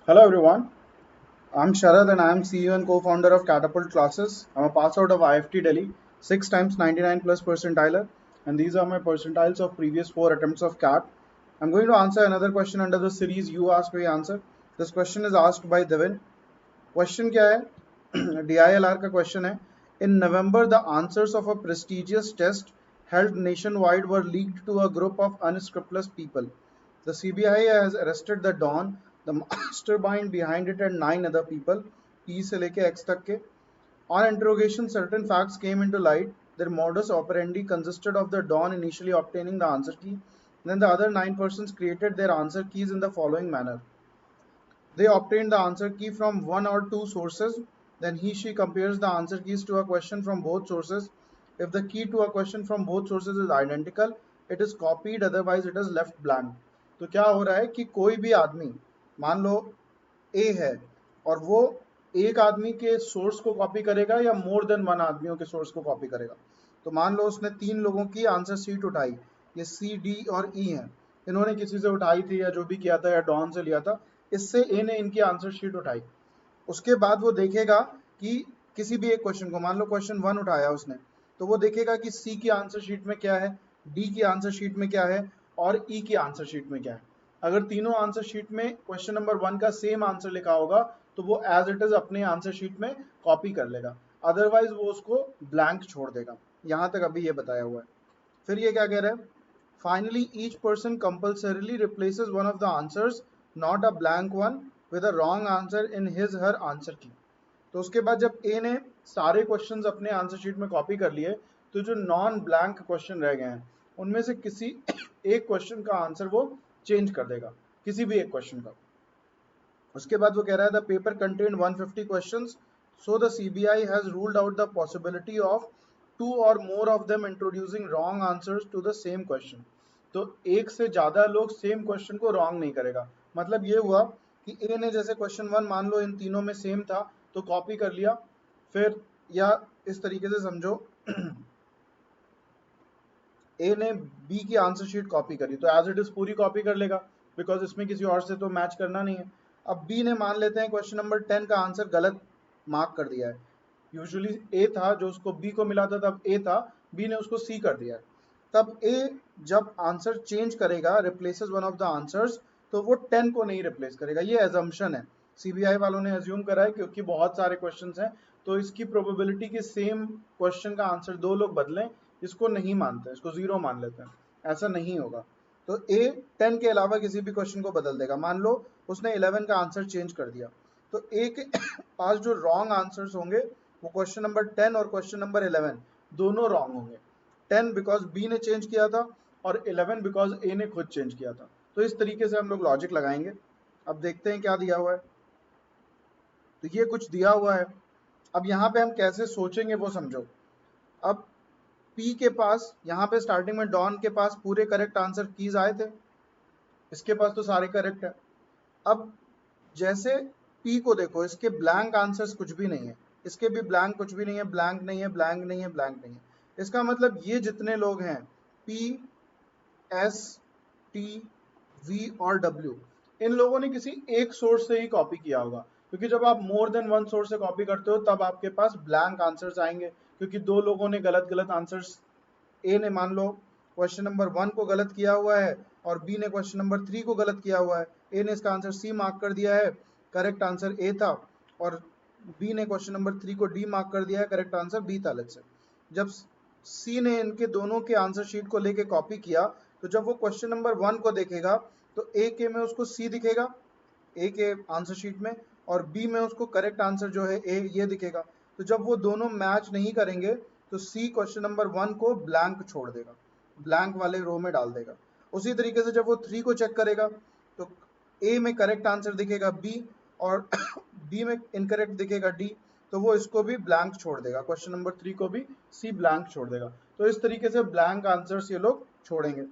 Hello everyone, I'm Sharad and I am CEO and co-founder of Catapult Classes. I'm a pass out of IFT Delhi, 6 times 99 plus percentiler, and these are my percentiles of previous 4 attempts of CAT. I'm going to answer another question under the series You Ask We Answer. This question is asked by Devin. Question क्या है? DILR का question है. In November, the answers of a prestigious test held nationwide were leaked to a group of unscrupulous people. The CBI has arrested the Don, the mastermind behind it, and 9 other people, E से लेके X तक के. On interrogation, certain facts came into light. Their modus operandi consisted of the Don initially obtaining the answer key. Then the other 9 persons created their answer keys in the following manner. They obtained the answer key from one or two sources. Then he/she compares the answer keys to a question from both sources. If the key to a question from both sources is identical, it is copied, otherwise it is left blank. तो क्या हो रहा है कि कोई भी आदमी, मान लो ए है और वो एक आदमी के सोर्स को कॉपी करेगा या मोर देन वन आदमियों के सोर्स को कॉपी करेगा. तो मान लो उसने 3 लोगों की आंसर शीट उठाई, ये सी डी और ई हैं, इन्होंने किसी से उठाई थी या जो भी किया था या डॉन से लिया था. इससे ए ने इनकी आंसर शीट उठाई. उसके बाद वो देखेगा कि किसी भी एक क्वेश्चन को, मान लो क्वेश्चन 1 उठाया उसने, तो वो देखेगा कि सी की आंसर शीट में क्या है, डी की आंसर शीट में क्या है और ई की आंसर शीट में क्या है. अगर तीनों आंसर शीट में क्वेश्चन नंबर 1 का सेम आंसर लिखा होगा तो वो एज इट इज अपने आंसर शीट में कॉपी कर लेगा, अदरवाइज वो उसको ब्लैंक छोड़ देगा. यहां तक अभी ये बताया हुआ है. फिर ये क्या कह रहा है? Finally, each person compulsorily replaces one of the answers, not a blank one, with a wrong answer in his/her answer key. तो उसके बाद जब ए ने सारे क्वेश्चंस अपने आंसर शीट में कॉपी कर लिए, तो जो नॉन ब्लैंक क्वेश्चन रह गए हैं उनमें से किसी एक क्वेश्चन का आंसर वो चेंज कर देगा, किसी भी एक क्वेश्चन का. उसके बाद वो कह रहा है the paper contain 150 questions, so the CBI has ruled out the possibility of 2 or more of them introducing wrong answers to the same question. तो एक से ज्यादा लोग सेम क्वेश्चन को रॉन्ग नहीं करेगा. मतलब ये हुआ कि ए ने जैसे क्वेश्चन 1 मान लो इन तीनों में सेम था तो कॉपी कर लिया. फिर या इस तरीके से समझो, ए ने बी की आंसर शीट कॉपी करी तो एज इट इज पूरी कॉपी कर लेगा, बिकॉज इसमें किसी और से तो मैच करना नहीं है. अब बी ने मान लेते हैं क्वेश्चन नंबर 10 का आंसर गलत मार्क कर दिया है. यूजुअली ए था जो उसको बी को मिला था, तब ए था, बी ने उसको सी कर दिया है. तब ए जब आंसर चेंज करेगा, replaces one of the answers, तो वो 10 को नहीं रिप्लेस करेगा. ये एजम्पशन है, सीबीआई वालों ने एज्यूम करा है क्योंकि बहुत सारे क्वेश्चंस हैं तो इसकी प्रोबेबिलिटी कि सेम क्वेश्चन का आंसर दो लोग बदलें, इसको नहीं मानते, इसको जीरो मान लेते हैं. ऐसा नहीं होगा. तो ए 10 के अलावा किसी भी क्वेश्चन को बदल देगा. मान लो उसने 11 का आंसर चेंज कर दिया, तो ए के पास जो रॉन्ग आंसर्स होंगे वो क्वेश्चन नंबर 10 और क्वेश्चन नंबर 11 दोनों रॉन्ग होंगे. 10 बिकॉज बी ने चेंज किया था और 11 बिकॉज ए ने खुद चेंज किया था. तो इस तरीके से हम लोग लॉजिक लगाएंगे. अब देखते हैं क्या दिया हुआ है. तो ये कुछ दिया हुआ है. अब यहाँ पे हम कैसे सोचेंगे वो समझो. अब पी के पास यहाँ पे स्टार्टिंग में डॉन के पास पूरे करेक्ट आंसर कीज आए थे, इसके पास तो सारे करेक्ट है. अब जैसे पी को देखो, इसके ब्लैंक आंसर्स कुछ भी नहीं है, इसके भी ब्लैंक कुछ भी नहीं है, ब्लैंक नहीं है, ब्लैंक नहीं है, ब्लैंक नहीं है. इसका मतलब ये जितने लोग हैं पी, एस, टी, वी और डब्ल्यू, इन लोगों ने किसी एक सोर्स से ही कॉपी किया होगा. क्योंकि जब आप मोर देन वन सोर्स से कॉपी करते हो तब आपके पास ब्लैंक आंसर्स आएंगे, क्योंकि दो लोगों ने गलत गलत आंसर्स, ए ने मान लो क्वेश्चन नंबर 1 को गलत किया हुआ है और बी ने क्वेश्चन नंबर 3 को गलत किया हुआ है. ए ने इसका आंसर सी मार्क कर दिया है, करेक्ट आंसर ए था, और बी ने क्वेश्चन नंबर 3 को डी मार्क कर दिया है, करेक्ट आंसर बी था. लेट्स से जब सी ने इनके दोनों के आंसर शीट को लेके कॉपी किया, तो जब वो क्वेश्चन नंबर 1 को देखेगा तो ए के में उसको सी दिखेगा, ए के आंसर शीट में, और बी में उसको करेक्ट आंसर जो है ए ये दिखेगा. तो जब वो दोनों मैच नहीं करेंगे तो सी क्वेश्चन नंबर 1 को ब्लैंक छोड़ देगा, ब्लैंक वाले रो में डाल देगा. उसी तरीके से जब वो 3 को चेक करेगा तो ए में करेक्ट आंसर दिखेगा बी और बी में इनकरेक्ट दिखेगा डी, तो वो इसको भी ब्लैंक छोड़ देगा, क्वेश्चन नंबर 3 को भी सी ब्लैंक छोड़ देगा. तो इस तरीके से ब्लैंक आंसर्स ये लोग छोड़ेंगे.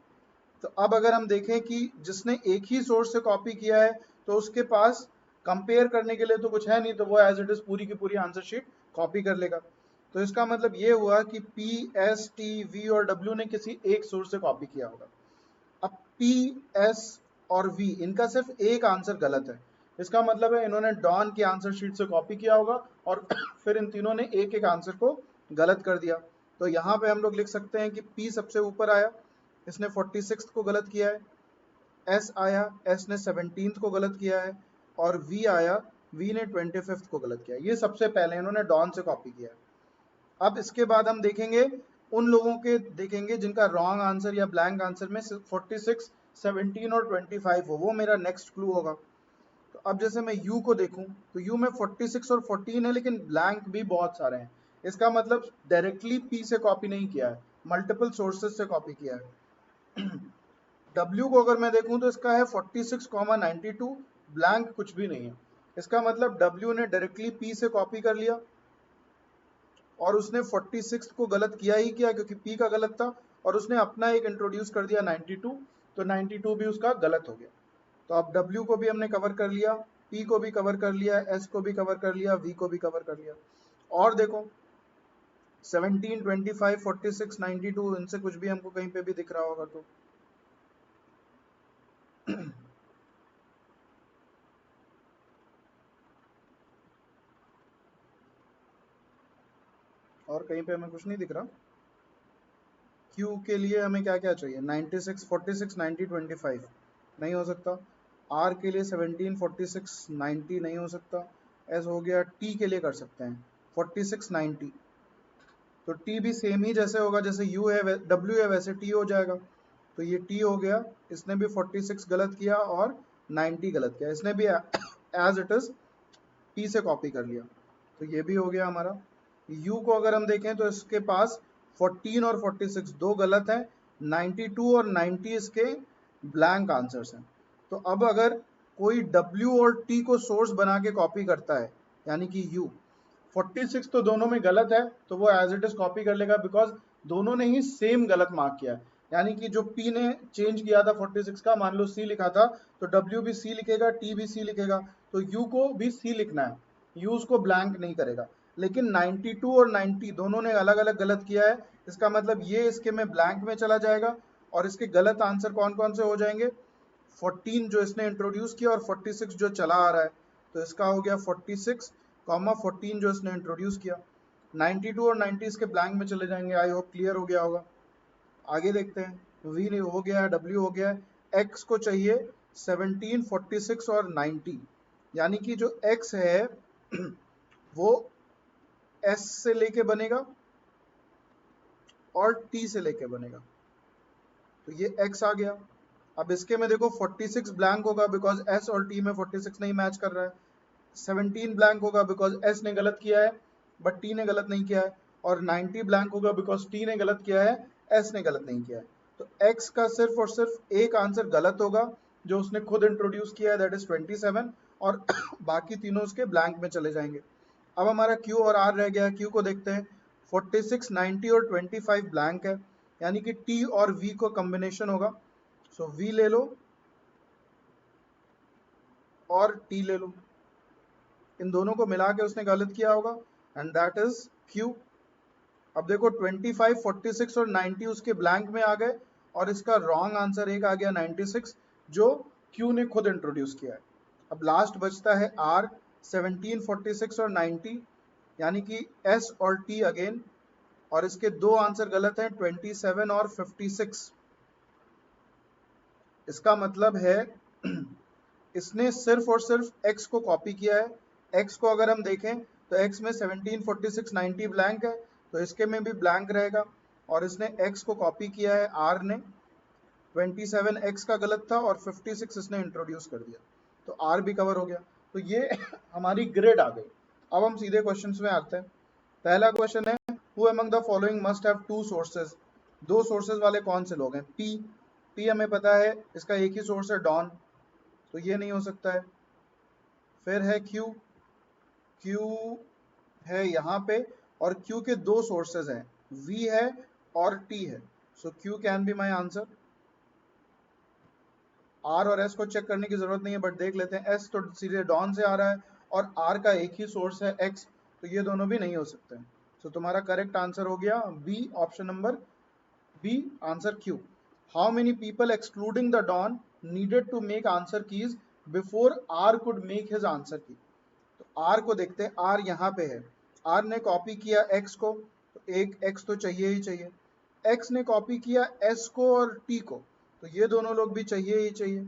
तो अब अगर हम देखें कि जिसने एक ही सोर्स से कॉपी किया है तो उसके पास कंपेयर करने के लिए तो कुछ है नहीं, तो वो एज इट इज पूरी की पूरी आंसर शीट कॉपी कर लेगा. तो इसका मतलब ये हुआ कि पी, एस, टी, वी और डब्ल्यू ने किसी एक सोर्स से कॉपी किया होगा. अब पी, एस और वी, इनका सिर्फ एक आंसर गलत है, इसका मतलब है इन्होंने डॉन की आंसर शीट से कॉपी किया होगा और फिर इन तीनों ने एक एक आंसर को गलत कर दिया। तो यहाँ पे हम लोग लिख सकते हैं कि पी सबसे ऊपर आया, इसने 46 को गलत किया है। एस आया, एस ने 17 को गलत किया है। और वी आया, वी ने 25 को गलत किया है। ये सबसे पहले इन्होंने डॉन से कॉपी किया है। अब इसके बाद हम देखेंगे उन लोगों के, देखेंगे जिनका रॉन्ग आंसर या ब्लैंक आंसर में 46, 17 और 25 हो, वो मेरा नेक्स्ट क्लू होगा। तो अब जैसे मैं यू को देखूं तो यू में 46 और 14 है, लेकिन ब्लैंक भी बहुत सारे हैं। इसका मतलब डायरेक्टली पी से कॉपी नहीं किया है, मल्टीपल सोर्सेज से कॉपी किया है। डब्ल्यू को अगर मैं देखूं तो इसका है 46,92, ब्लैंक कुछ भी नहीं है। इसका मतलब डब्ल्यू ने डायरेक्टली पी से कॉपी कर लिया और उसने 46 को गलत किया ही किया क्योंकि पी का गलत था, और उसने अपना एक इंट्रोड्यूस कर दिया 92, तो 92 भी उसका गलत हो गया। तो अब डब्ल्यू को भी हमने कवर कर लिया, पी को भी कवर कर लिया, एस को भी कवर कर लिया, वी को भी कवर कर लिया। और देखो 17, 25, 46, 92 इनसे कुछ भी हमको कहीं पे भी दिख रहा होगा तो और कहीं पे हमें कुछ नहीं दिख रहा। क्यू के लिए हमें क्या क्या चाहिए, 96, 46, 90, 25 नहीं हो सकता। आर के लिए 17, 46, 90 नहीं हो सकता। एस हो गया। टी के लिए कर सकते हैं 46, 90, तो टी भी सेम ही जैसे होगा, जैसे यू है डब्ल्यू है वैसे टी हो जाएगा। तो ये टी हो गया, इसने भी 46 गलत किया और 90 गलत किया, इसने भी एज इट इज पी से कॉपी कर लिया। तो ये भी हो गया हमारा। यू को अगर हम देखें तो इसके पास 14 और 46 दो गलत हैं, 92 और 90 इसके ब्लैंक आंसर्स हैं। तो अब अगर कोई डब्ल्यू और टी को सोर्स बना के कॉपी करता है, यानी कि यू 46 तो दोनों में गलत है, तो वो एज इट इज कॉपी कर लेगा बिकॉज दोनों ने ही सेम गलत मार्क किया है। यानी कि जो पी ने चेंज किया था 46 का, मान लो सी लिखा था, तो डब्ल्यू भी सी लिखेगा, टी भी सी लिखेगा, तो यू को भी सी लिखना है, यू उसको ब्लैंक नहीं करेगा। लेकिन 92 और 90 दोनों ने अलग अलग गलत किया है, इसका मतलब ये इसके में ब्लैंक में चला जाएगा और इसके गलत आंसर कौन कौन से हो जाएंगे, 14 जो इसने इंट्रोड्यूस किया और 46 जो चला आ रहा है, तो इसका हो गया 46 कॉमा 14 जो इसने इंट्रोड्यूस किया। 92 और 90 इसके ब्लैंक में चले जाएंगे। आई होप क्लियर हो गया होगा। आगे देखते हैं। वी हो गया है, डब्ल्यू हो गया है, एक्स को चाहिए 17, 46 और 90, यानी कि जो एक्स है वो एस से लेके बनेगा और टी से लेके बनेगा, तो ये एक्स आ गया। अब इसके में देखो 46 ब्लैंक होगा बिकॉज एस और टी में 46 नहीं मैच कर रहा है। 17 ब्लैंक होगा बिकॉज एस ने गलत किया है बट टी ने गलत नहीं किया है। और 90 ब्लैंक होगा बिकॉज टी ने गलत किया है, एस ने गलत नहीं किया है। तो एक्स का सिर्फ और सिर्फ एक आंसर गलत होगा जो उसने खुद इंट्रोड्यूस किया है, दैट इज 27, और बाकी तीनों उसके ब्लैंक में चले जाएंगे। अब हमारा क्यू और आर रह गया। क्यू को देखते हैं। 46, 90 और 25 ब्लैंक है, यानी कि टी और वी को कॉम्बिनेशन होगा। सो वी ले लो और टी ले लो, इन दोनों को मिला के उसने गलत किया होगा एंड दैट इज क्यू। अब देखो 25, 46 और 90 उसके ब्लैंक में आ गए और इसका रॉन्ग आंसर एक आ गया 96 जो क्यू ने खुद इंट्रोड्यूस किया है। अब लास्ट बचता है आर, 17, 46 और 90, यानी कि एस और टी अगेन, और इसके दो आंसर गलत हैं 27 और 56। इसका मतलब है इसने सिर्फ और सिर्फ x को कॉपी किया है। x को अगर हम देखें तो x में 17, 46, 90 ब्लैंक है, तो इसके में भी ब्लैंक रहेगा। और इसने x को कॉपी किया है r ने, 27 x का गलत था और 56 इसने इंट्रोड्यूस कर दिया, तो r भी कवर हो गया। तो ये हमारी ग्रेड आ गई। अब हम सीधे क्वेश्चन में आते हैं। पहला क्वेश्चन है, who among the following must have two sources. दो सोर्सेज वाले कौन से लोग हैं। पी हमें पता है इसका एक ही सोर्स है डॉन, तो ये नहीं हो सकता है। फिर है क्यू, क्यू है यहाँ पे, और क्यू के दो सोर्सेज हैं, वी है और टी है, so Q can be my answer. R और एस को चेक करने की जरूरत नहीं है बट देख लेते हैं। एस तो सीधे डॉन से आ रहा है और आर का एक ही सोर्स है एक्स, तो ये दोनों भी नहीं हो सकते। सो तुम्हारा करेक्ट आंसर हो गया B, option number B, answer Q. How many people excluding the Don needed to make answer keys before R could make his answer key. तो आर को देखते हैं, आर यहाँ पे है, आर ने कॉपी किया एक्स को, तो एक एक्स तो चाहिए ही चाहिए। एक्स ने कॉपी किया एस को और टी को, तो ये दोनों लोग भी चाहिए ही चाहिए।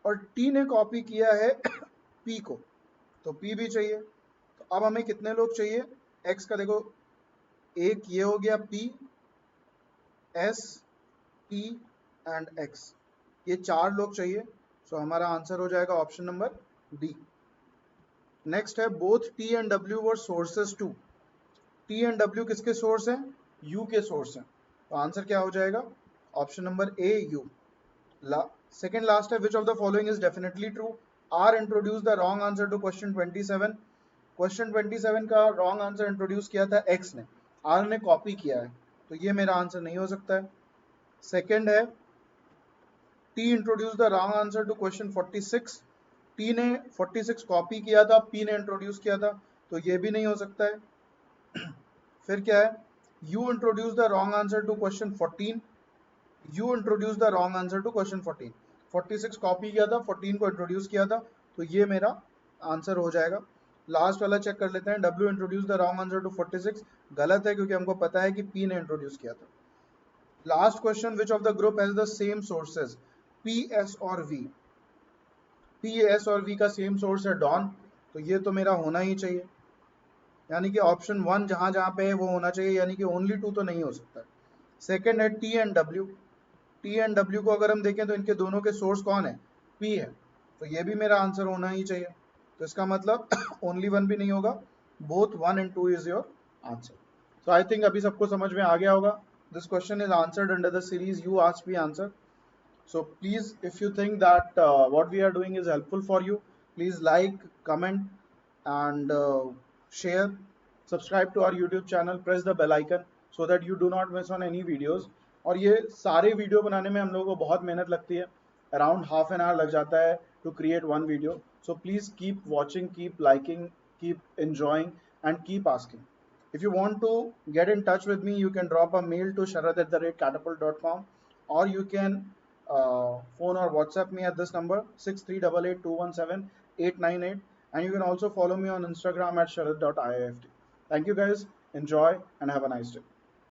और टी ने कॉपी किया है पी को, तो पी भी चाहिए। तो अब हमें कितने लोग चाहिए, एक्स का देखो, एक ये हो गया P, S, T and X, ये चार लोग चाहिए। सो हमारा आंसर हो जाएगा ऑप्शन नंबर डी। नेक्स्ट है both T and W were sources to. T and W किसके सोर्स हैं, यू के सोर्स हैं, तो आंसर क्या हो जाएगा, option number A U. Second last है, which of the following is definitely true. R introduce the wrong answer to question 27। Question 27 का रॉन्ग आंसर इंट्रोड्यूस किया था एक्स ने, आर ने कॉपी किया है, तो ये मेरा आंसर नहीं हो सकता है। सेकेंड है, T introduce the wrong answer to question 46। T ने 46 कॉपी किया था, पी ने इंट्रोड्यूस किया था, तो ये भी नहीं हो सकता है। फिर क्या है, U introduce the wrong answer to question 14। U introduce the wrong answer to question 14। 46 copy किया था, 14 को इंट्रोड्यूस किया था, तो ये मेरा आंसर हो जाएगा। लास्ट वाला चेक कर लेते हैं, W introduce the wrong answer to 46, गलत है क्योंकि हमको पता है कि पी ने इंट्रोड्यूस किया था। Last question, which of the group has the same sources, P, S और वी। पी, एस और वी का सेम सोर्स है डॉन, तो ये तो मेरा होना ही चाहिए, यानी कि ऑप्शन वन जहां जहां पे है वो होना चाहिए, यानी कि ओनली टू तो नहीं हो सकता। सेकेंड है T and W. T and W को अगर हम देखें तो इनके दोनों के सोर्स कौन है, पी है, तो ये भी मेरा आंसर होना ही चाहिए। तो इसका मतलब ओनली वन भी नहीं होगा, both one and two is your answer. So I think अभी सबको समझ में आ गया होगा। This question is answered under the series you ask me answer. So please, if you think that what we are doing is helpful for you, please like, comment, and share. Subscribe to our YouTube channel. Press the bell icon so that you do not miss on any videos. और ये सारे video बनाने में हम लोगों को बहुत मेहनत लगती है, अराउंड हाफ एन आवर लग जाता है to create one video. So please keep watching, keep liking, keep enjoying, and keep asking. If you want to get in touch with me, you can drop a mail to sharad@catapult.com, or you can phone or WhatsApp me at this number 6388217898, and you can also follow me on Instagram at sharad.iift. Thank you guys, enjoy and have a nice day.